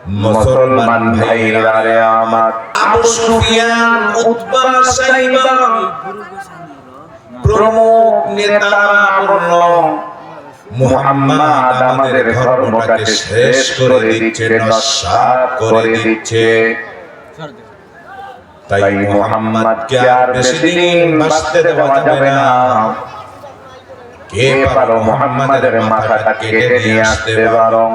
মুসলমান ভাইরা আমার, আবু সুফিয়ান, উতবা, সাইবা প্রমুখ নেতারা বলল মুহাম্মদ আমাদের ধর্মটাকে শেষ করে দিচ্ছে, নস্যাৎ করে দিচ্ছে। তাই মুহাম্মদকে আর বেশি দিন বাঁচতে দেওয়া যাবে না। কে পারো মুহাম্মদের মাথাটা কেটে নিয়ে আসতে পারো?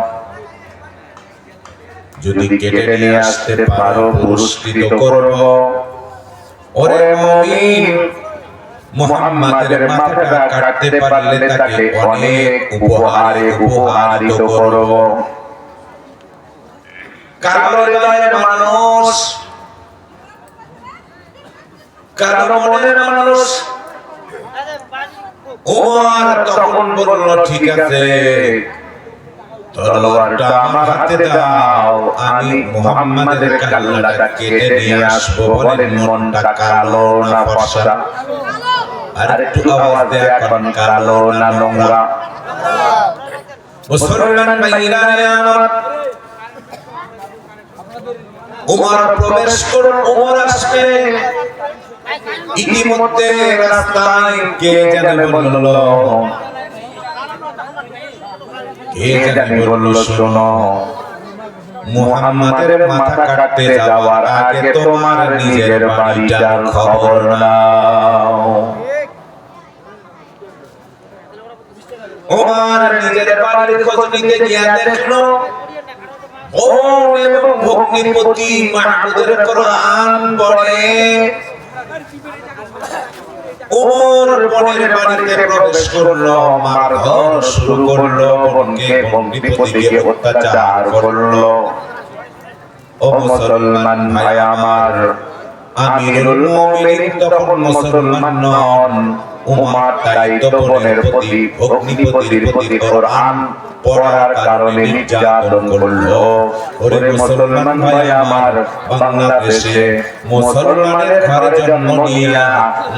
যদি কেটে নিয়ে আসতে পারো পুরস্কৃত করব। ওরে মুমিন, মুহাম্মদের মাথাটা কাটতে পারলে তাকে অনেক উপহারে উপহারিত করব। কারো হৃদয়ের মানুষ, কারো মনের মানুষ ওমর তখন বলল, ঠিক আছে, তলোয়ারটা আমার হাতে দাও, আমি মুহাম্মাদের কাল্লাটা কেটে নিয়ে আসবো। বলেন মনটা কালো না ফর্সা? আর একটু আওয়াজ দে, এখন কালো না নোংরা? মুসলমান ভাইরা আমার, ওমর প্রবেশ করুন, ওমর আসবে। ইতিমধ্যে রাস্তায় কে জানে বলল, শোনো, মুহাম্মাদের মাথা কাটতে যাওয়ার আগে তোমার নিজের বাড়িটার খবর নাও। ওমর নিজের বাড়ির খোঁজ নিতে গিয়ে দেখলো বোন এবং ভগ্নিপতি মাহমুদের কোরআন পড়ে। ওমর বোনের বাড়িতে প্রবেশ করলো, মারধর শুরু করলো, বোনকে ভগ্নিপতিকে অত্যাচার করলো। ও মুসলমান ভাই আমার, আমিরুল মুমিনিন তখন মুসলমান নন। উমার দায়িত্ব বোনের প্রতি, ভগ্নিপতির প্রতি কোরআন পড়ার কারণে নির্যাতন করলো। ওরে মুসলমান ভাই আমার, বাংলাদেশে মুসলমানের ঘরে জন্ম নিয়া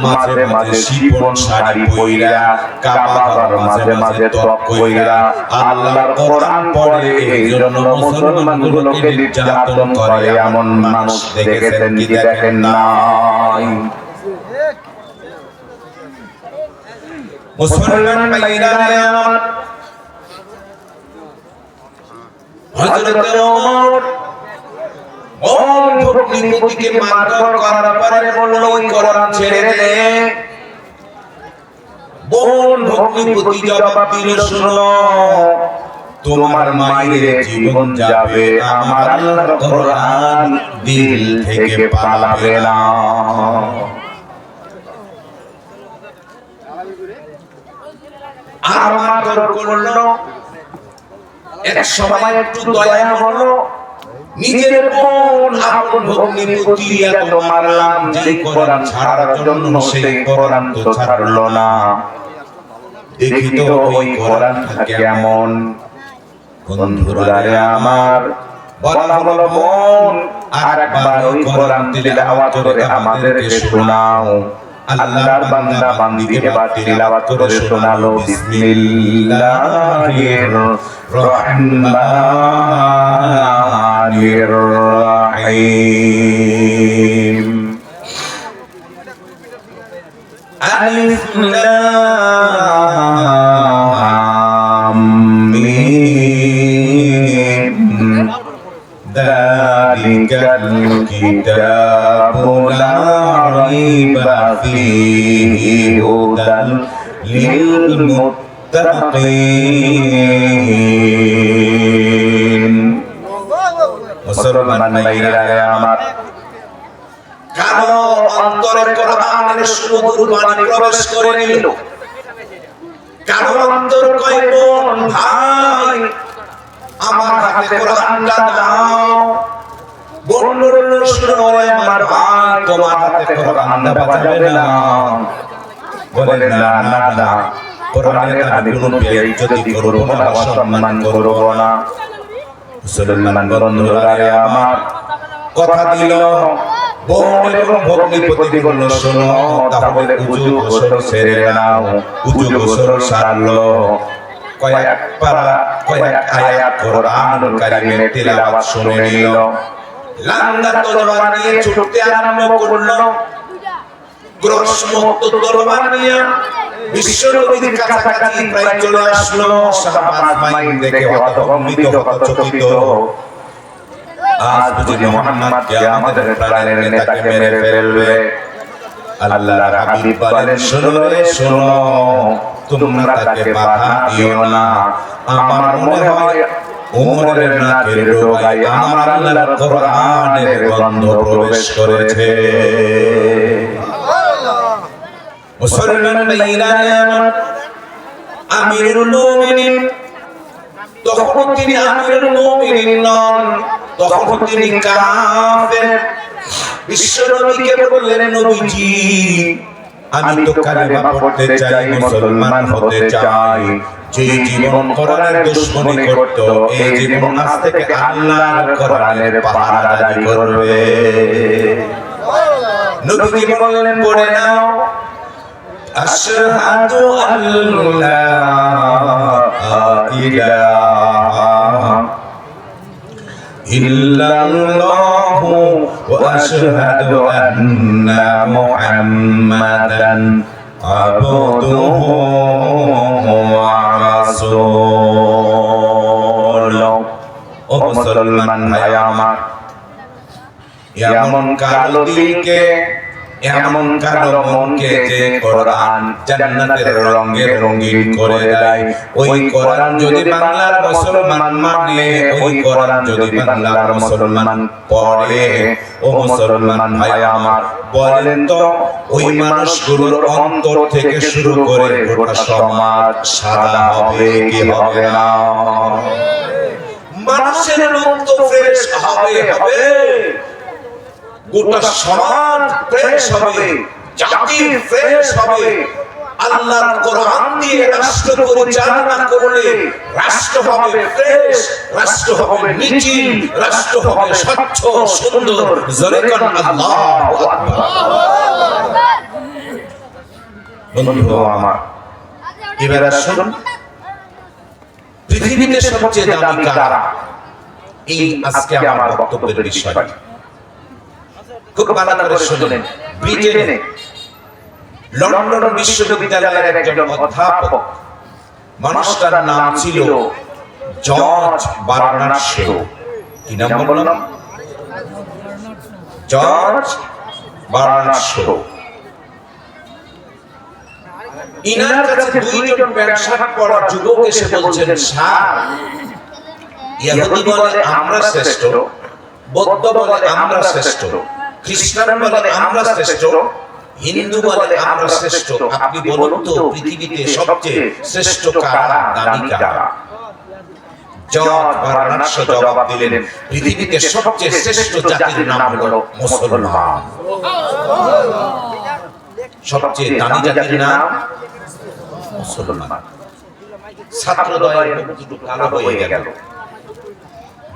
মাঝে মাঝে শিপন শাড়ি পইরা, কাবা ঘর মাঝে মাঝে তওয়াফ কইরা আল্লাহর কোরআন পড়ে, এইজন্য মুসলমানগুলোকে নির্যাতন করে এমন মানুষ দেখেছেন কি দেখেন নাই? মুসলমান ভাইরা আমার, হযরত ওমর ভগ্নিপতিকে মারধর করার পরে বলল, ওই কোরআন ছেড়ে দে। বোন ভগ্নিপতি জবাব দিল, শোনো, তোমার মায়ের জীবন যাবে, আমার আল্লাহর কোরআন দিল থেকে পালাবে না। আর মারধর করলো। এক সময় একটু দয়া হলো, নিজের বোন আপন ভগ্নিপতি এত মারলাম, যে কোরআন ছাড়ার জন্য সেই কোরআন তো ছাড়লো না। দেখি তো ওই কোরআনটা কেমন। বন্ধুরা আমার, বলা হলো, বোন আরেকবার ওই কোরআন তিলাওয়াত করে আমাদেরকে শোনাও। আল্লাহর বান্দা বান্দি এবার তিলাওয়াত করে শোনালো, বিসমিল্লাহির রহমানির রহিম। আলিফ লাম মিম, যালিকাল কিতাবু লা রাইবা ফীহি হুদাল লিল মুত্তাকিন। মুসলমান ভাইরা আমার, কারো অন্তরে কোরআনের সুমধুর বাণী প্রবেশ করে নিল। কারো অন্তর কয়, বোন ভাই আমার হাতে কোরআনটা দাও। বোন বলল, শোনো আমার ভাই, তোমার হাতে কোরআনটা পাওয়া যাবে না। বলে, না না না, কোরআনের আমি কোনো বেইজ্জতি করব না, অসম্মান করব না। মুসলমান বন্ধুরা আমার, কথা দিল। বোন এবং ভগ্নিপতি বলল, শোনো, তাহলে উজু গোসল সেরে নাও। উজু গোসল সারলো, কয়েক পারা কয়েক আয়াত কোরআনুল কারীমের তিলাওয়াত শুনে নিল। লাঙ্গা তলোয়ার নিয়ে ছুটতে আরম্ভ করলো। গ্রসমুক্ত তলোয়ার নিয়ে বিশ্বনবীর কাছাকাছি প্রায় চলে আসলো। সাহাবা আজমাইন দেখে হতভম্বিত হতচকিত। আজ বুঝি মুহাম্মদকে আমাদের প্রাণের নেতাকে মেরে ফেলবে। আল্লাহর হাবিব বলেন, শোনো রে শোনো, তোমরা তাকে বাধা দিও না। আমার মনে হয় উমরের নাকের ডগায় আমার আল্লাহর কোরআনের গন্ধ প্রবেশ করেছে। মুসলমান ভাইরা আমার, আমিরুল মুমিনিন তখন তিনি আমিরুল মুমিনিন নন, তখন তিনি কাফের। বিশ্বনবীকে বললেন, নবীজি আমি তো কালেমা পড়তে চাই, মুসলমান হতে চাই। যে জীবন কোরআনের দুশমনী করত, এই জীবন আজ থেকে আল্লাহর কোরআনের পাহারাদারি করবে। নবীজি বললেন, পড়ে নাও, আশহাদু আল্লা ইলাহা ইল্লাল্লাহু ওয়া আশহাদু আন্না মুহাম্মাদান আবদুহু ওয়া রাসূলুহু। ও মুসলমান ভাই আমার, এমন কালো দিলকে, এমন কালো মনকে যে কোরআন জান্নাতের রঙে রঙিন করে দেয়, ওই কোরআন যদি বাংলার মুসলমান মানে, ওই কোরআন যদি বাংলার মুসলমান পড়ে, ও মুসলমান ভাই আমার, বলেন তো ওই মানুষগুলোর অন্তর থেকে শুরু করে গোটা সমাজ সাদা হবে কি হবে না? মানুষের লোক তো ফ্রেশ হবে হবে, গোটা সমাজ ফ্রেশ হবে, জাতি ফ্রেশ হবে। আল্লাহর কোরআন দিয়ে রাষ্ট্র পরিচালনা করলে রাষ্ট্র হবে ফ্রেশ, রাষ্ট্র হবে নিখিল, রাষ্ট্র হবে স্বচ্ছ সুন্দর। জোরে কোন আল্লাহু আকবার। বন্ধু আমার, এবারে শুনুন, পৃথিবীতে সবচেয়ে দামি কারা? এই আজকে আমার বক্তব্যের বিষয়। খুব ভালো করে শুনুন। ব্রিটেনে লন্ডন বিশ্ববিদ্যালয়ের একজন অধ্যাপক, মানুষটার নাম ছিল জর্জ বার্নার্ড শো। কি নাম বললাম? George Bernard show. ইনার কাছে দুইজন প্যান্ট শার্ট পরা যুবক এসে বলছেন, স্যার, ইহুদি বলে আমরা শ্রেষ্ঠ, বৌদ্ধ বলে আমরা শ্রেষ্ঠ, খ্রিস্টান বলে আমরা শ্রেষ্ঠ, হিন্দু বলে আমরা শ্রেষ্ঠ। আপনি বলুন তো পৃথিবীতে সবচেয়ে শ্রেষ্ঠ কারা, দামি কারা? জর্জ বার্নার্ড শো জবাব দিলেন, পৃথিবীতে সবচেয়ে শ্রেষ্ঠ জাতির নাম হলো মুসলমান। সবচেয়ে দামি জাতির নাম মুসলমান। ছাত্রদয়ের মুখ দুটো কালো হয়ে গেল।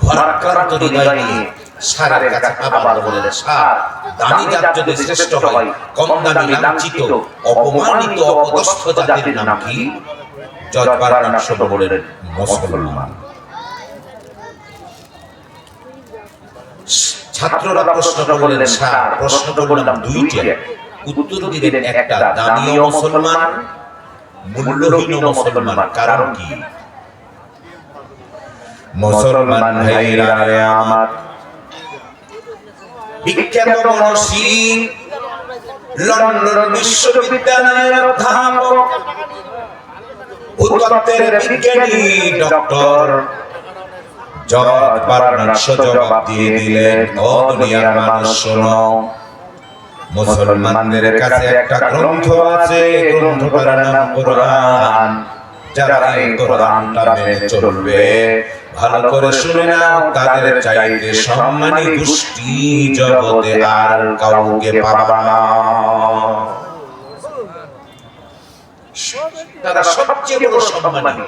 ভরাক্রান্ত হৃদয় নিয়ে স্যারের কাছে আবার বললেন, স্যার, দামি জাত যদি শ্রেষ্ঠ হয়, কম দামি লাঞ্ছিত অপমানিত অপদস্থ জাতির নাম কি? জর্জ বার্নার্ড শো বললেন, মুসলমান। ছাত্ররা প্রশ্ন করলেন, স্যার, প্রশ্ন করলাম দুইটা, উত্তর দিলেন একটা, দামি মুসলমান, মূল্যহীন মুসলমান। কারণ কি? মুসলমান ভাইরা আমার, বিখ্যাত মনীষী লন্ডন বিশ্ববিদ্যালয়ের অধ্যাপক, ভূতত্ত্বের বিজ্ঞানী ডক্টর জর্জ বার্নার্ড শো জবাব দিয়ে দিলেন, ও দুনিয়ার মানুষ শোনো, মুসলমানদের কাছে একটা গ্রন্থ আছে, গ্রন্থটার নাম কোরআন। যারা এই কোরআনটা মেনে চলবে, ভালো করে শুনে নাও, তাদের চাইতে সম্মানী গোষ্ঠী জগতে আর কাউকে পাবা না। তারা সবচেয়ে বড় সম্মানী,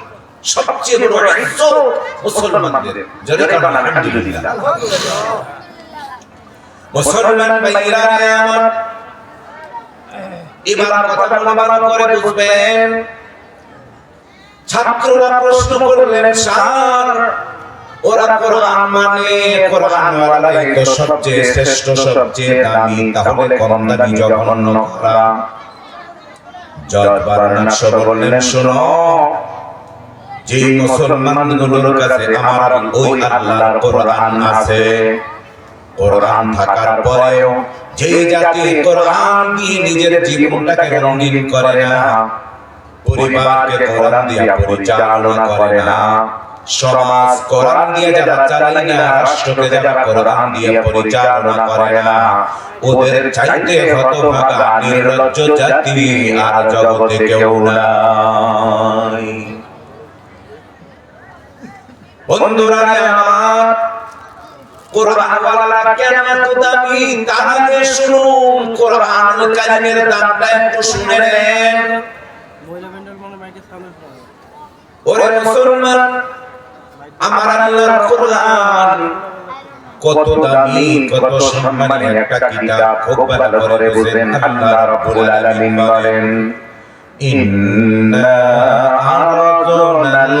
সবচেয়ে বড় ইজ্জত মুসলমানদের। জোরে বলুন আলহামদুলিল্লাহ। মুসলমান ভাইরা আমার, এবার কথা ভালো করে বুঝবেন। ছাত্ররা প্রশ্ন করলেন, স্যার ওরা কোরআন মানে, কোরআন ওয়ালাই তো সবচেয়ে শ্রেষ্ঠ, সবচেয়ে দামি, তাহলে কম দামি জঘন্য করা? জজ বারানাস বললেন, শোনো, যে মুসলমানগুলোর কাছে আমার ওই আল্লাহর কোরআন আছে, কোরআন থাকার পরেও যে জাতি কোরআন দিয়ে নিজের জীবনটাকে রঙিন করে না, পরিবারকে কোরআন দিয়ে পরিচালনা করে না, সমাজ কোরআন দিয়ে যারা চালায় না, রাষ্ট্রকে যারা কোরআন দিয়ে পরিচালনা করে না, ওদের চাইতে হতভাগা নির্লজ্জ জাতি আর জগতে কেউ নাই। বন্ধুরা আমার, কোরআন ওয়ালা কেন এত দামি? তাহলে শুনুন, কোরআন কারিমের দামটা একটু শুনে নেন। ওরে মুসলমান, আমার আল্লাহর কোরআন কত দামি, কত সম্মানী একটা কিতাব, খুব ভালো করে বুঝেন। আল্লাহ রাব্বুল আলামিন বলেন, ইন্না আরাদনাল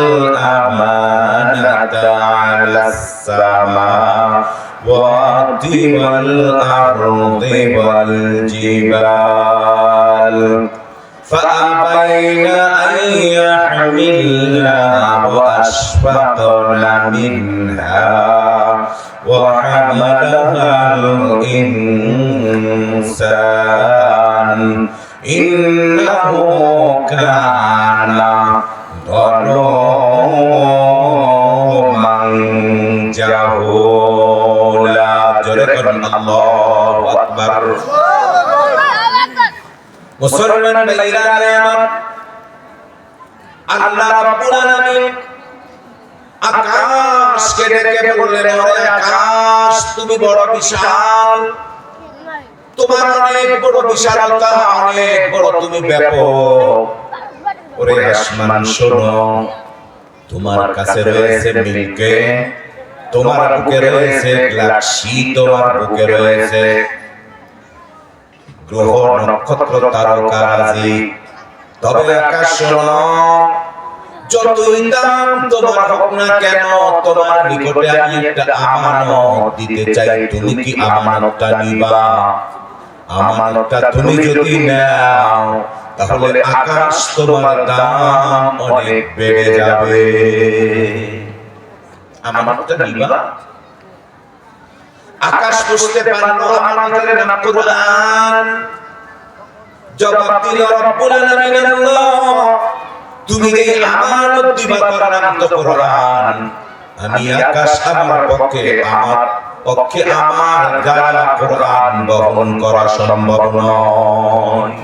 আমানাতা আলাস সামাওয়াতি ওয়াল আরদি ওয়াল জিবাল فأبين أن يحملنها وأشفقن منها وحملها الإنسان إنه كان ظلوما جهولا. الله أكبر. মুসলমান ভাইরা আমার, আল্লাহ রাব্বুল আলামিন আকাশকে ডেকে বললেন, ওরে আকাশ, তুমি বড় বিশাল, তোমার অনেক বড় বিশালতা, অনেক বড় তুমি ব্যাপক। ওরে আসমান শোনো, তোমার কাছে রয়েছে মিল্কে, তোমার বুকে রয়েছে গ্যালাক্সি, তোমার বুকে রয়েছে গ্রহ নক্ষত্র তারকারাজি। তবে আকাশ শোনো, যতই দাম তোমার হোক না কেন, তোমার নিকটে আমি একটা আমানত দিতে চাই, তুমি কি আমানতটা নিবা? আমানতটা তুমি যদি নাও, তাহলে আকাশ তোমার দাম অনেক বেড়ে যাবে। আমানতটা নিবা? আকাশ বুঝতে পারলো আমাদের নাম কোরআন। জবাব দিল রব্বুল আলামিন, আল্লাহ তুমি যে আমানত দিবা তার নাম তো কোরআন। আমি আকাশ আমার পক্ষে আমার দ্বারা কোরআন বহন করা সম্ভব নয়।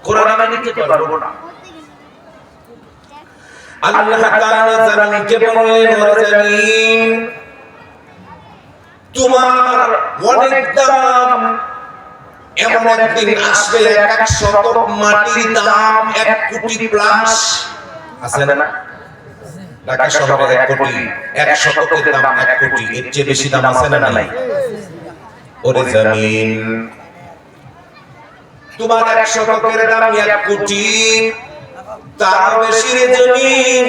কোরআন আমি নিতে পারবো না। আল্লাহ তাআলা জমিনকে বললেন, ওরে জমিন, তোমার অনেক দাম, এমন একদিন আসবে এক শতক মাটির দাম 1 কোটি প্লাস। আছে না? ঢাকা শহরে 1 কোটি, 1 শতকের দাম 1 কোটি, এর চেয়ে বেশি দাম আছে না নাই? ওরে জমিন, তোমার 1 শতকের দাম 1 কোটি, তার বেশি রে জমিন।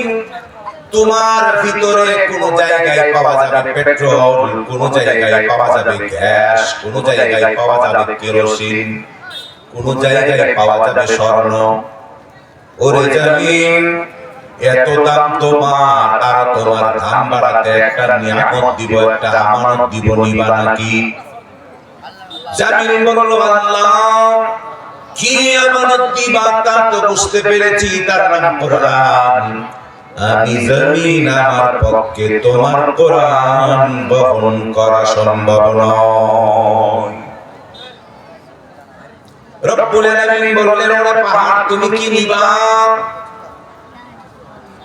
তোমার ভিতরে কোন জায়গায় পাওয়া যাবে পেট্রোল, কোন জায়গায় পাওয়া যাবে গ্যাস, কোন জায়গায় পাওয়া যাবে কেরোসিন, কোন জায়গায় পাওয়া যাবে স্বর্ণ। ওরে জমিন, এত দাম তোমার, আর তোমার দাম বাড়াতে একটা নিয়ামত দিব, একটা আমানত দিব, নিবা নাকি? জমিন বলল, আল্লাহ কি আমানত দিবা তা তো বুঝতে পেরেছি, তার নাম কোরআন। আমি জমিন, আমার পক্ষে তোমার কোরআন বহন করা সম্ভব নয়। রব্বুল আলামিন বললেন, ওরে পাহাড়, তুমি কি নিবা?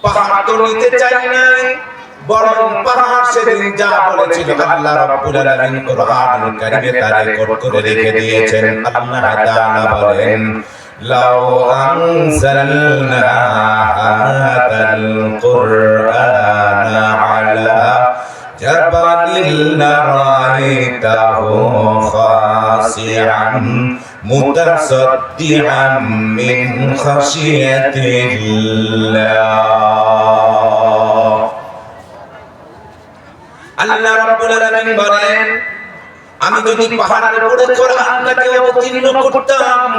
পাহাড় তো নিতে চাই নাই, বরং পাহাড় সেদিন যা বলেছিল আল্লাহ রাব্বুল আলামিন কোরআনুল কারীমে তার রেকর্ড করে রেখে দিয়েছেন। আল্লাহ তাআলা বলেন, লাউ আনজালনা হাযাল কুরআনা আলা جبل لرأيته خاشعا متصدعا من خشية الله আল্লাহ রাব্বুল আলামিন বলেন আমি যদি পাহাড়ের উপরে কোরআনটাকে অবতীর্ণ করতাম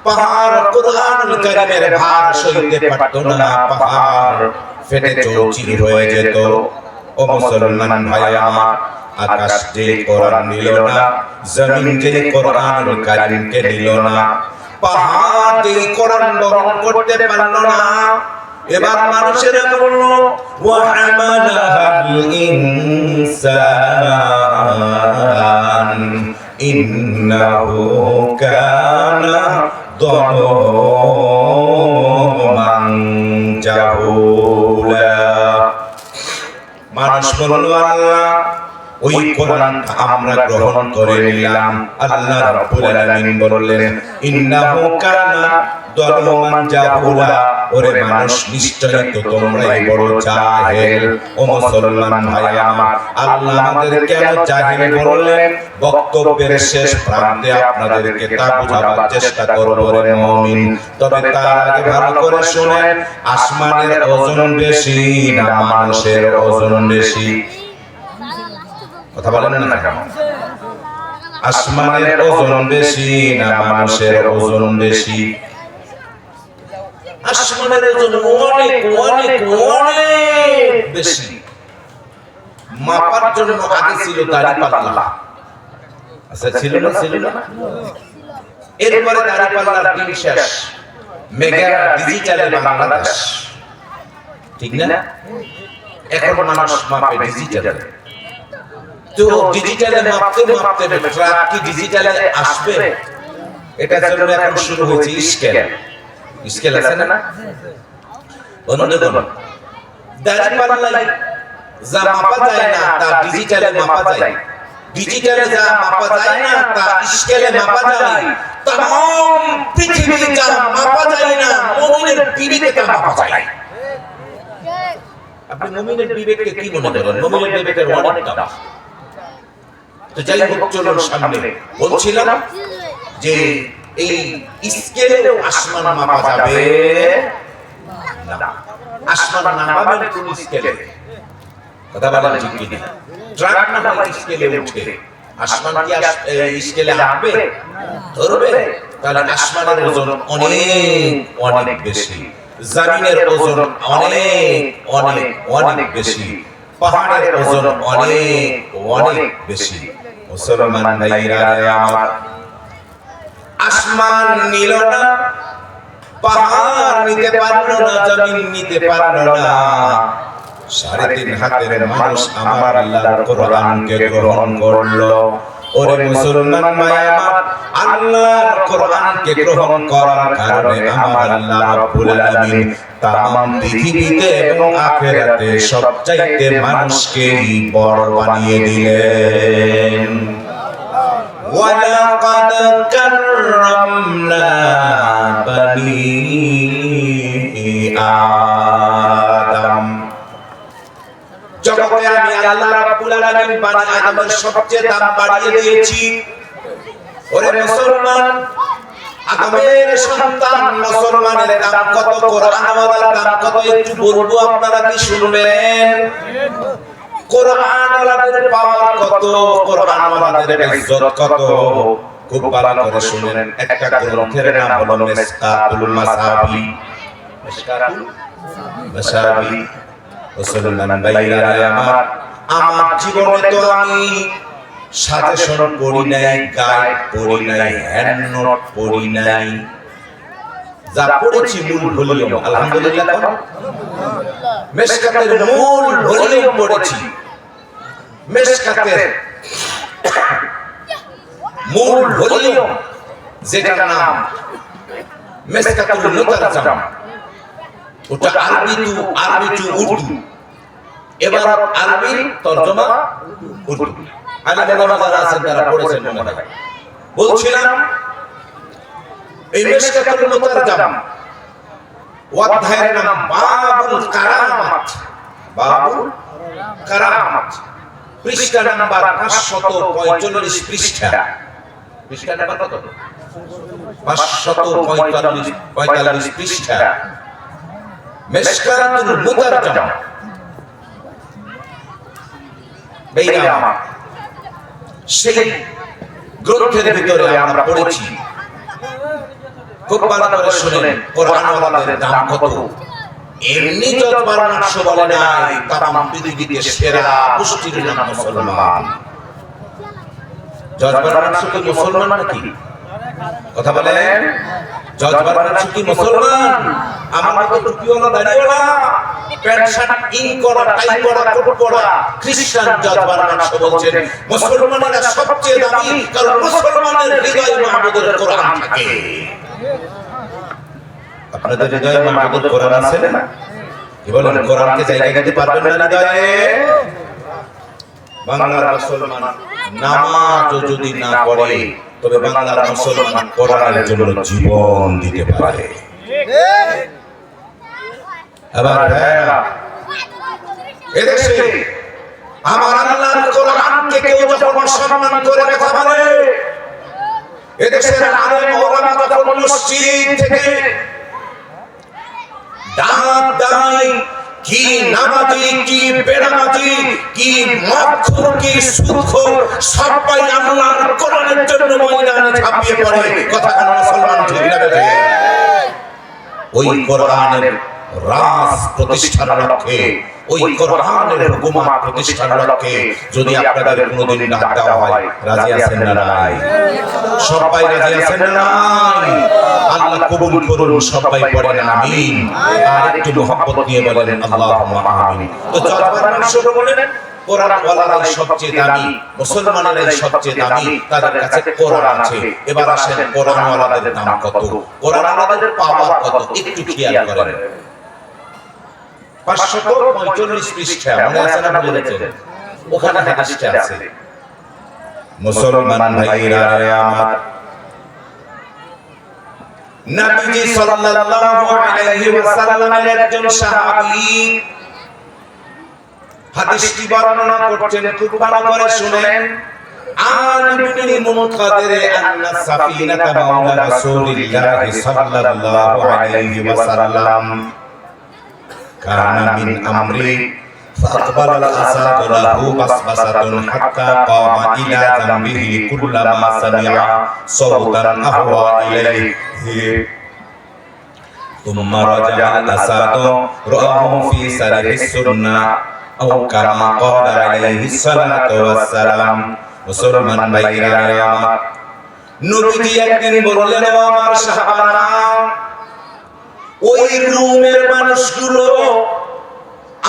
পাহাড় কোরআনুল কারীমের ভার সইতে পারত না পাহাড় ফেটে চৌচির হয়ে যেত ও মুসলমান ভাই আমার আকাশ যে কোরআন নিল না জমিন যে কোরআনুল কারীমকে নিল না পাহাড় যে কোরআন বহন করতে পারল না এবার মানুষের বলল ওয়া হামালাল ইনসান ইন্নাহু কানা যালুমান জাহুলা মানুষ বলল আল্লাহ ওই কোরআনটা আমরা গ্রহণ করে নিলাম আল্লাহ রাব্বুল আলামিন বললেন ইন্নাহু কানা যালুমান জাহুলা ওরে মানুষ নিশ্চয়ই তো তোমরাই বড় জাহেল ও মুসলমান ভাই আমার আল্লাহ আমাদের কেন জাহেল বললেন বক্তব্যের শেষ প্রান্তে আপনাদেরকে তা বোঝাবার চেষ্টা করব রে মুমিন তবে তার আগে ভালো করে শুনেন আসমানের ওজন বেশি না মানুষের ওজন বেশি কথা বলেন না কেন আসমানের ওজন বেশি না মানুষের ওজন বেশি আসমানের ওজন অনেক অনেক অনেক বেশি মাপার জন্য আগে ছিল দাঁড়িপাল্লা আচ্ছা ছিল না এরপরে দাঁড়িপাল্লার দিন শেষ মেগা ডিজিটালের বাংলাদেশ ঠিক না এখন মানুষ মাপে ডিজিটালে তো ডিজিটালে মাপতে মাপতে ট্রাক কি ডিজিটালে আসবে এটা জন্য এখন শুরু হয়েছে স্কেল আছে না বন্ধুগণ দাঁড়িপাল্লায় যা মাপা যায় না তা ডিজিটালে মাপা যায় ডিজিটালে যা মাপা যায় না তা স্কেলে মাপা যায় तमाम পৃথিবী যা মাপা যায় না মুমিনের বিবেকে তা মাপা যায় আপনি মুমিনের বিবেককে কি মনে করেন মুমিনের বিবেকের অনেক দাম তো যাই হোক চলুন সামনে বলছিলাম যে এই স্কেলেও আসমান মাপা যাবে না আসমান না পাবেন কোন স্কেলে কথা বলেন ঠিক কি না ট্রাক না হয় স্কেলে উঠে আসমান কি স্কেলে আসবে ধরবে তাহলে আসমানের ওজন অনেক অনেক বেশি জমিনের ওজন অনেক অনেক অনেক বেশি পাহাড়ের ওজন অনেক অনেক বেশি মুসলমান ভাইরা আমার আসমান নিল না পাহাড় নিতে পারলো না জমিন নিতে পারলো না 3.5 হাতের মানুষ আমার আল্লাহর কোরআনকে গ্রহণ করলো ওরে মুসলমান ভাই আমার আল্লাহর কোরআনকে গ্রহণ করার কারণে আমার আল্লাহ রাব্বুল আলামিন तमाम পৃথিবীতে এবং আখিরাতে সবচাইতে মানুষকে বড় বানিয়ে দিলেন ওয়ালাকাদ কাররামনা বনি আদম জগতে আমি আল্লাহ রাব্বুল আলামিন বানি আদমের সবচেয়ে দাম বাড়িয়ে দিয়েছি ওরে মুসলমান আদমের সন্তান মুসলমানের দাম কত কোরআন ওয়ালার দাম কত একটু বলবো আপনারা কি শুনবেন কোরআন ওয়ালাদের পাওয়ার কত কোরআন ওয়ালাদের ইজ্জত কত খুব ভালো করে শুনেন একটা গ্রন্থের নাম হলো মিসকাতুল মাসাবি মাসাবি মুসলমান ভাইরা আমার জীবনে তো আমি সাজেশন পড়ি নাই গাইড পড়ি নাই হ্যান্ড নোট পড়ি নাই যা পড়েছি মূল ভলিউম আলহামদুলিল্লাহ মিশকাতের মূল ভলিউম পড়েছি মিশকাতের মূল ভলিউম যেটার নাম মিশকাতুল মুতারজাম ওটা আরবি টু উর্দু এবার আরবি তরজমা উর্দু আলিম ওলামা যারা আছেন তারা পড়েছেন মনে হয় বলছিলাম এই মিশকাতুল মুতারজাম অধ্যায়ের নাম বাবুল কারামাত বাবুল কারামাত পৃষ্ঠা নাম্বার 545 পৃষ্ঠা। পৃষ্ঠা নাম্বার কত? 545 পৃষ্ঠা। মিশকাতুল মুতারজাম বেইরা সেই গ্রন্থের ভিতরে আমরা পড়েছি, খুব ভালো করে শুনেন, কোরআন ওয়ালাদের দাম কত। এমনি যতবার 800 বলে নাই, তাম পৃথিবীতে সেরা পুষ্টির নাম মুসলমান। যতবার 800 কি মুসলমান নাকি? কথা বলেন, যতবার 800 কি মুসলমান? আমার তো টুপিওয়ালা দাড়িওয়ালা প্যান্ট শার্ট ইন করা টাই করা কোট পরা খ্রিস্টান যতবার 800 বলছেন। মুসলমানেরা সবচেয়ে দামি, কারণ মুসলমানের হৃদয়ে মাহমুদের কোরআন থাকে। আপনাদের হৃদয়ে মাহমুদের কোরআন আছে না? কি বলেন, কোরআনকে জায়গা দিতে পারবেন না হৃদয়ে? বাংলার মুসলমান নামাজ যদি না পড়ে, তবে বাংলার মুসলমান কোরআনের জন্য জীবন দিতে পারে। আবার এদেশে আমার আল্লাহর কোরআনকে কেউ যখন সম্মান করে কথা বলে, এদেশের আলেম ওলামা যখন মসজিদ থেকে দাঁত দাঁড়ায়, কি নামাজি কি বেনামাজি কি মদখোর কি সুদখোর, সবাই আল্লাহর কোরআনের জন্য ময়দানে ঝাঁপিয়ে পড়ে। কথা কোন মুসলমান ঠিক না বেঠিক? ওই কোরআনের রাজ প্রতিষ্ঠার লক্ষ্যে, ওই কোরআনের হুকুমত প্রতিষ্ঠার লক্ষ্যে যদি আপনাদের কোনোদিন ডাক দেওয়া হয়, রাজি আছেন না নাই? সবাই রাজি আছেন না নাই? আল্লাহ কবুল করুন, সবাই পড়েন আমিন। আর একটু মোহাম্মত নিয়ে বলেন আল্লাহুম্মা আমিন। তো যতবার মানুষ বলেন কোরআন ওয়ালারাই সবচেয়ে দামি, মুসলমানেরাই সবচেয়ে দামি, তাদের কাছে কোরআন আছে। এবার আসেন কোরআন ওয়ালাদের দাম কত, কোরআন ওয়ালাদের পাওয়ার কত, একটু খেয়াল করেন। 545 পৃষ্ঠা, মনে আছে না? বলে গেছেন, ওখানে হাদিসটা আছে। মুসলমান ভাইরা আমার, নবীজি সাল্লাল্লাহু আলাইহি ওয়াসাল্লামের একজন সাহাবী হাদিসটি বর্ণনা করছেন, খুব ভালো করে শুনেন। আন ইবনে মুনকাদির আন্না সাফিনাতা মাওলা রাসূলিল্লাহি সাল্লাল্লাহু আলাইহি ওয়াসাল্লাম কানা মিন আমরি فأقبل الأسد له بسبسة حتى قام إلى ذنبه كلما سمع صوتا أهوى إليه ثم رجع الأسد رآه في سرح السنة أو كما قال عليه الصلاة والسلام। মুসলমান ভাইরা আমার, নবীজি একদিন বললেন, ও আমার সাহাবারা, ওই রুমের মানুষগুলো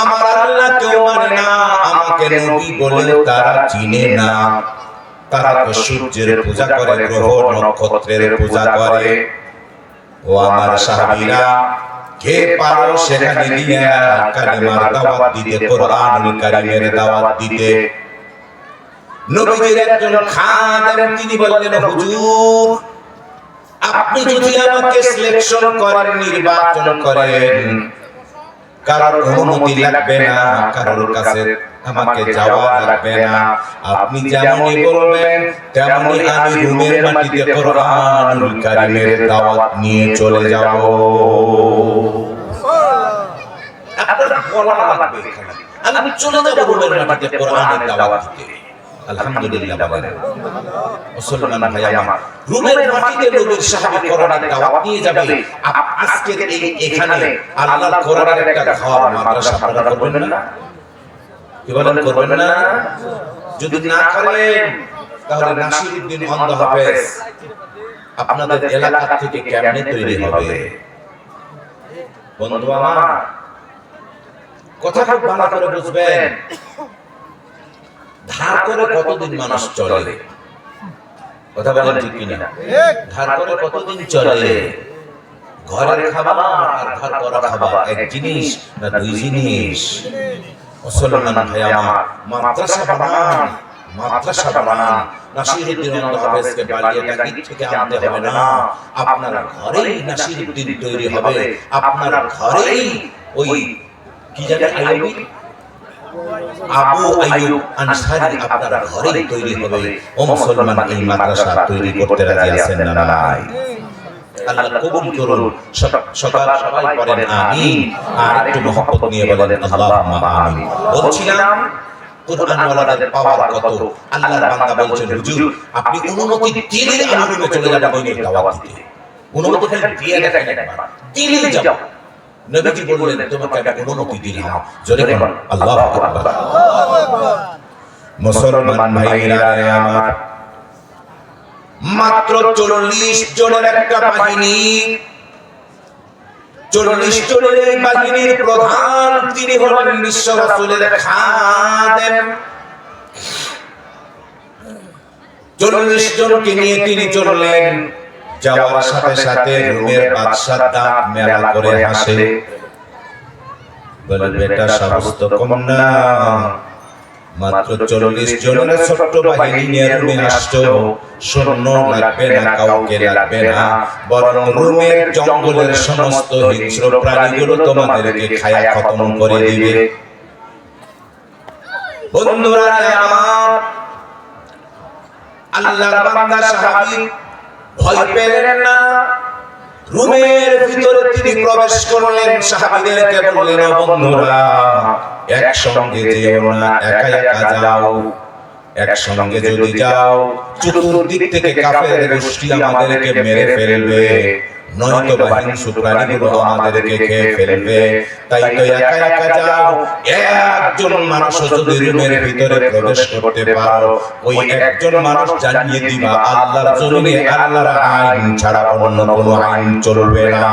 আমার আল্লাহ কেউ মানে না, আমাকে নবী বলে তারা চিনে না। তারা তো সূর্যের পূজা করে, গ্রহ নক্ষত্রের পূজা করে। ও আমার সাহাবীরা, কে পারো সেখানে গিয়ে কালিমার দাওয়াত দিতে, কোরআনুল কারীমের দাওয়াত দিতে। নবীজির একজন খাদেম তিনি বললেন, হুজুর, আপনি যদি আমাকে সিলেকশন করেন, নির্বাচন করেন, কারোর অনুমতি লাগবে না, কারোর কাছে আমাকে যাওয়া লাগবে না, আপনি যেমনই বলবেন তেমনই আমি রুমের মাটিতে কোরআনুল কারীমের দাওয়াত নিয়ে চলে যাব। আপনারা বলা লাগবে, আমি চলে যাব রুমের মাটিতে কোরআনের দাওয়াত দিতে। আলহামদুলিল্লাহ বলেন মুসলমান ভাই আমার, রুমের মাটিতে নবীর সাহাবী কোরআনের দাওয়াত নিয়ে যাবে। আজকে এখানে আল্লাহর কোরআনের একটা ঘর মাদ্রাসা আপনারা করবেন না? কি বলেন, করবেন না? যদি না করেন তাহলে নাসিরউদ্দিন অন্ধ হাফেজ আপনাদের এলাকা থেকে কেমনে তৈরি হবে? বন্ধু আমার, কথা খুব ভালো করে বুঝবেন। ধার করে কতদিন মানুষ চলে? কথা বলেন ঠিক কিনা? ধার করে কতদিন চলে? ঘরের খাবার আর ধার করা খাবার এক জিনিস না দুই জিনিস? মুসলমান ভাই আমার, মাদ্রাসা বানান, মাদ্রাসা বানান। নাসিরউদ্দিন অন্ধ হাফেজকে বালিয়াডাঙ্গি থেকে আনতে হবে না, আপনার ঘরেই নাসিরউদ্দিন তৈরি হবে। আপনার ঘরেই ওই কি জানে আইবি আবু আইয়ুব আনসারী আপনার ঘরেই তৈরি হবে। ও মুসলমান, এই মাদ্রাসা তৈরি করতে রাজি আছেন না নাই? আল্লাহ কবুল করুন। সকাল সবাই পড়েন আমিন, আর একটু মহব্বত নিয়ে বলেন আল্লাহুম্মা আমিন। বলছিলাম কুরআন ওয়ালাদের পাওয়ার কত। আল্লাহর বান্দা বলছেন, হুজুর আপনি অনুমতি দিলে আমি রুমে চলে যাব দিনের দাওয়াত দিতে। অনুমতি খালি দিয়ে দেখেন একবার, দিলে যাব। নবীজি বললেন, তোমাকে আমি অনুমতি দিলাম। জোরে বলুন আল্লাহু আকবার। মুসলমান ভাইরা আমার, মাত্র 40 জনের একটা বাহিনী, 40 জনের এই বাহিনীর প্রধান তিনি হলেন বিশ্ব রাসূলের খাদেম। 40 জনকে নিয়ে তিনি চললেন। যাওয়ার সাথে সাথে রোমের বাদশাহ দাঁত মেলা করে হাসে, বলে বেটা সাহস তো কম না, মাত্র 40 জনের ছোট্ট বাহিনী নিয়ে রোমে আসছো, সৈন্য লাগবে না, কাউকে লাগবে না, বরং রোমের জঙ্গলের সমস্ত হিংস্র প্রাণীগুলো তোমাদেরকে খায়া খতম করে দিবে। বন্ধুরা আমার, আল্লাহর বান্দা সাহাবী ভয় পেলেন না। রুমের ভিতরে তিনি প্রবেশ করলেন। সাহাবীদেরকে বললেন, বন্ধুরা একসঙ্গে যেও না, একা একা যাও। একসঙ্গে যদি যাও চতুর্দিক থেকে কাফের গোষ্ঠী আমাদেরকে মেরে ফেলবে, নয়তো হিংস্র প্রাণীগুলো আমাদেরকে খেয়ে ফেলবে। তাই তো একা একা যাও। একজন মানুষ যদি রুমের ভিতরে প্রবেশ করতে পারো, ওই একজন মানুষ জানিয়ে দিবা আল্লাহর জমিনে আল্লাহর আইন ছাড়া অন্য কোনো আইন চলবে না।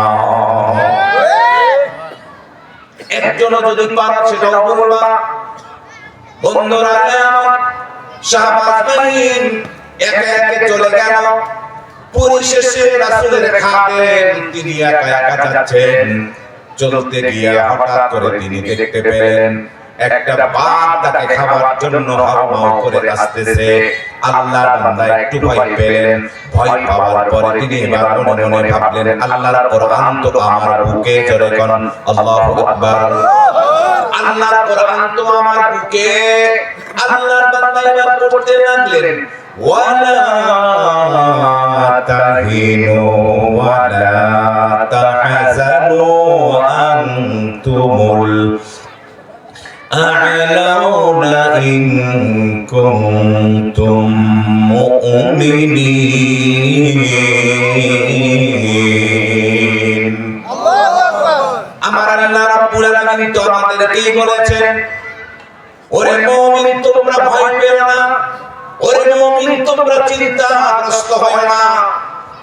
একজন যদি পারো সেটাও বলবা। বন্ধুরা আমার, শাহবাজ বাহিনী একে একে চলে গেল। পরিশেষে রাসূলের খাদেম তিনি একা একা যাচ্ছেন। চলতে গিয়ে হঠাৎ করে তিনি দেখতে পেলেন একটা বাঘ তাকে খাবার জন্য হাওমাও করে আসতেছে। আল্লাহর বান্দা একটু ভয় পেলেন। ভয় পাওয়ার পরে তিনি এবার মনে মনে ভাবলেন, আল্লাহর কোরআন তো আমার বুকে, জোরে বলুন আল্লাহু আকবার। আল্লাহর কোরআন তো আমার বুকে। আল্লাহর বান্দা এবার পড়তে লাগলেন, ওয়ালা তাহিনু ওয়ালা তাহজানু আনতুমুল আ'লাউনা ইন কুনতুম মুমিনিন। আমার আল্লাহ রাব্বুল আলামিন তো আমাদেরকেই বলেছেন, ওরে মুমিন তোমরা ভয় পেও না, ওরে মুমিন তোমরা চিন্তাগ্রস্ত হয় না।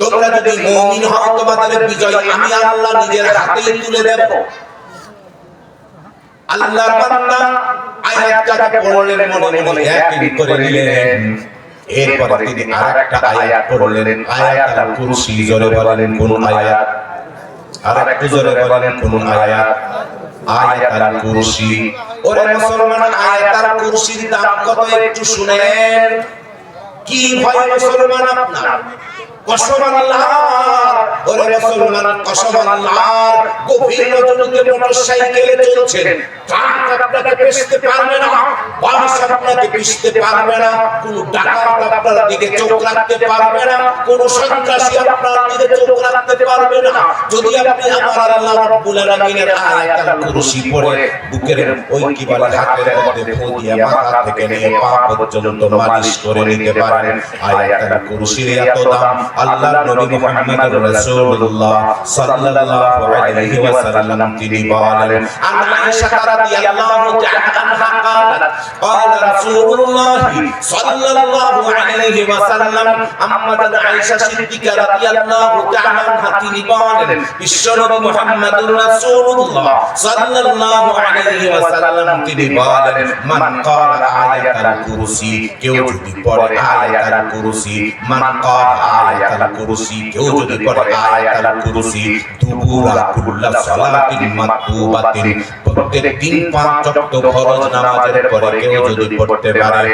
তোমরা যদি মুমিন হও তোমাদের বিজয় আমি আল্লাহ নিজের হাতেই তুলে দেব। আল্লাহর বান্দা আয়াতটাকে পড়লেন, মনে মনে একই করে নিলেন। এরপর তিনি আরেকটা আয়াত পড়লেন, আয়াতুল কুরসি। জোরে বলেন কোন আয়াত? আরেকটু জোরে বলেন কোন আয়াত? আয়াতুল কুরসি। ওরে মুসলমান, আয়াতুল কুরসির দাম কত একটু শুনেন। কি ভয় মুসলমান আপনার? কসম আল্লাহর, ওরে মুসলমান কসম আল্লাহর, গভীর রজনীতে মোটরসাইকেলে চলছেন, ট্রাক আপনাকে পেছতে পারবে না, বাস আপনাকে পিছতে পারবে না, কোন ডাকাত আপনার দিকে চোখ রাখতে পারবে না, কোন সন্ত্রাসী আপনার দিকে চোখ রাখতে পারবে না। যদি আপনি আমার আল্লাহ রাব্বুল আলামিনের আয়াতুল কুরসি পড়ে বুকের ওই কি বলে হাতের মধ্যে ফু দিয়ে মাথা থেকে নিয়ে পা পর্যন্ত মালিশ করে নিতে পারেন, আয়াতুল কুরসির এত দাম। আল্লাহর নবী মুহাম্মদুর রাসূলুল্লাহ সাল্লাল্লাহু আলাইহি ওয়াসাল্লাম তিনি বলেন, আয়েশা রাদিয়াল্লাহু তাআলা আনহা قالت قال رسول الله সাল্লাল্লাহু আলাইহি ওয়াসাল্লাম, আম্মাদান আয়েশা সিদ্দিকা রাদিয়াল্লাহু তাআলা আনহা তিনি বলেন, বিশ্বনবী মুহাম্মদুর রাসূলুল্লাহ সাল্লাল্লাহু আলাইহি ওয়াসাল্লাম তিনি বলেন, মান ক্বালা আয়াতুল কুরসি, কেউ যদি পড়ে আয়াতুল কুরসি, মান ক্বালা আয়াতুল কুরসি, কেউ যদি পড়ে আয়াতুল কুরসি, দুবুরা কুল্লা সালাতিন মাকতুবাতিন, প্রত্যেক দিন 5 ওয়াক্ত ফরজ নামাজের পরে কেউ যদি পড়তে পারে,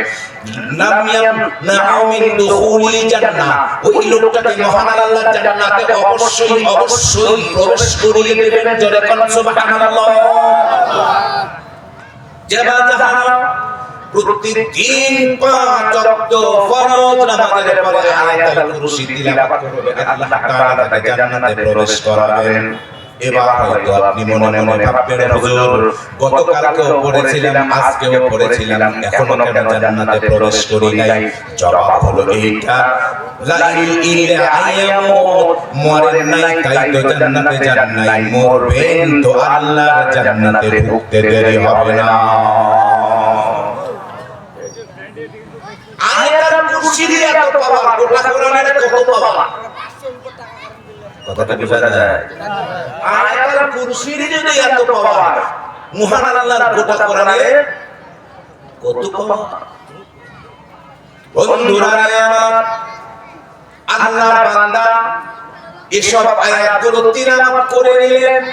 নাম ইয়ামনাউ মিন দুখুলিল জান্নাহ, ওই লোকটাকে মহান আল্লাহ জান্নাতে অবশ্যই অবশ্যই প্রবেশ করিয়ে দেবেন। জোরে বলুন সুবহানাল্লাহ। যারা যারা প্রতিদিন 5 ওয়াক্ত ফরজ নামাজের পরে আয়াতুল কুরসি তিলাওয়াত করবে আল্লাহ তাআলা তাকে জান্নাতে প্রবেশ করাবেন। এবার হয়তো আপনি মনে মনে ভাববেন হুজুর গতকালকেও পড়েছিলাম আজকেও পড়েছিলাম এখনো কেন জান্নাতে প্রবেশ করি নাই? জবাব হলো এইটা, লাইল ইলা আয়ামুত, মরেন নাই তাই তো জান্নাতে যান নাই, মরবেন তো আল্লাহর জান্নাতে ঢুকতে দেরি হবে না। আয়াতুল কুরসির এত পাওয়ার, গোটা কোরআনের কত পাওয়ার, কথাটা বোঝা যায়? আয়াতুল কুরসির যদি এত পাওয়ার, মহান আল্লাহর গোটা কোরআনের কত পাওয়ার। বন্ধুরা আমার, আল্লাহর বান্দা এসব আয়াতগুলো তিলাওয়াত করে নিলেন,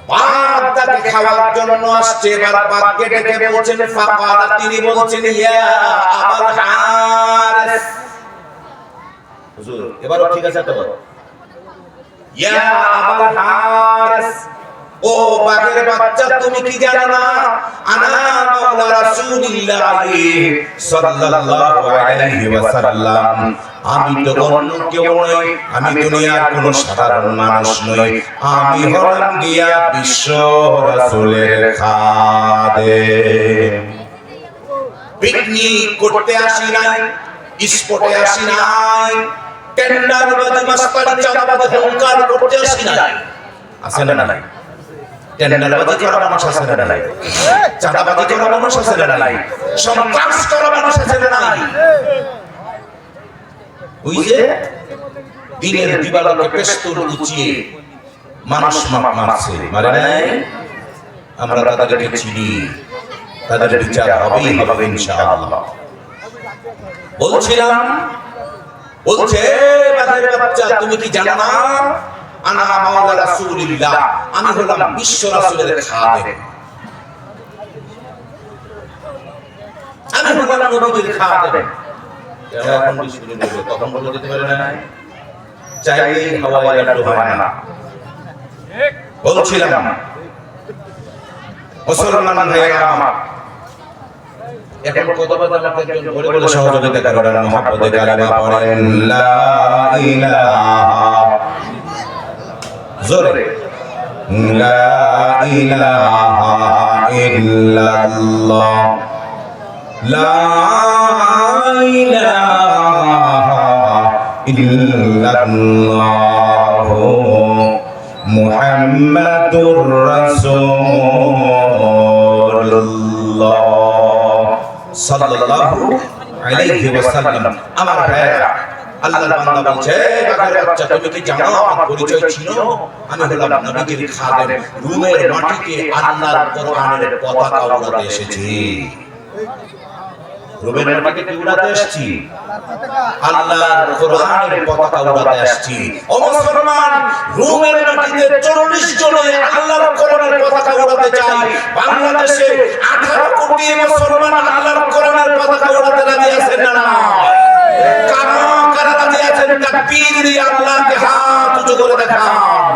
পাপ তাকে খাওয়ার জন্য আসছে। এবার পাপকে ডেকে বলছেন ফাকালা, তিনি বলছেন ইয়া আবাল হারিস। হুজুর এবারও ঠিক আছে তো? ইয়া আবাল হারিস, ও বাঘের বাচ্চা তুমি কি জানো না আনা মাওলা রাসূলুল্লাহি সাল্লাল্লাহু আলাইহি ওয়াসাল্লাম, আমি তো অন্য কেউ নই, আমি দুনিয়ার কোন সাধারণ মানুষ নই, আমি হলাম গিয়া বিশ্ব রাসূলের খাদেম। পিকনিক করতে আসি নাই, স্পটে আসি নাই, টেন্ডারবাজি মাস্তানি চাঁদাবাজি হুঙ্কার করতে আসি নাই। আছে না নাই? টেন্ডারবাজি করা মানুষ আছে না নাই? চাঁদাবাজি করা মানুষ আছে না নাই? সন্ত্রাস করা মানুষ আছে না নাই? ওই যে দিনের দিবালোকে পেস্তল উঁচিয়ে মানুষ মারছে, মারে নাই? আমরা তাদেরকে চিনি, তাদের বিচার হবেই হবে ইনশাআল্লাহ। বলছিলাম, বলছে বাঘের বাচ্চা তুমি কি জানো না আনা মাওলা রাসূলুল্লাহ, আমি হলাম বিশ্ব রাসূলের খাদেম, আমি হলাম নবীর খাদেম। এখন বিশ্ব নবী তখন বলে দিতে পারে না, চাইলেই হাওয়ায় লাড্ডু হয় না। বলছিলাম মুসলমান ভাইরা আমার, এখন কত কথা আমাকে একজন বলে বলে সহযোগিতা করেন, মুহাব্বতে কালেমা পড়েন লা ইলাহা, জোরে লা ইলাহা ইল্লাল্লাহ, লা ইলাহা ইল্লাল্লাহ মুহাম্মাদুর রাসূলুল্লাহ সাল্লাল্লাহু আলাইহি ওয়াসাল্লাম। আমার ভাইরা, আল্লাহর বান্দা বলছে বাঘের বাচ্চা তুমি কি জানো আমার পরিচয় ছিল? আমি হলাম নবীর খাদেম, রুমের মাটিতে আল্লাহর কোরআনের পতাকা উড়াতে এসেছি। রুমের মাটিতে উড়াতে এসেছি, আল্লাহর কোরআনের পতাকা উড়াতে এসেছি। ও মুসলমান, রুমের মাটিতে 40 জনে আল্লাহর কোরআনের পতাকা উড়াতে চাই। বাংলাদেশে 18 কোটি মুসলমান আল্লাহর কোরআনের পতাকা উড়াতে রাজি আছেন না? কারা কারা রাজি আছেন? তাকবীর দিয়ে আল্লাহকে হাত উঁচু করে দেখান।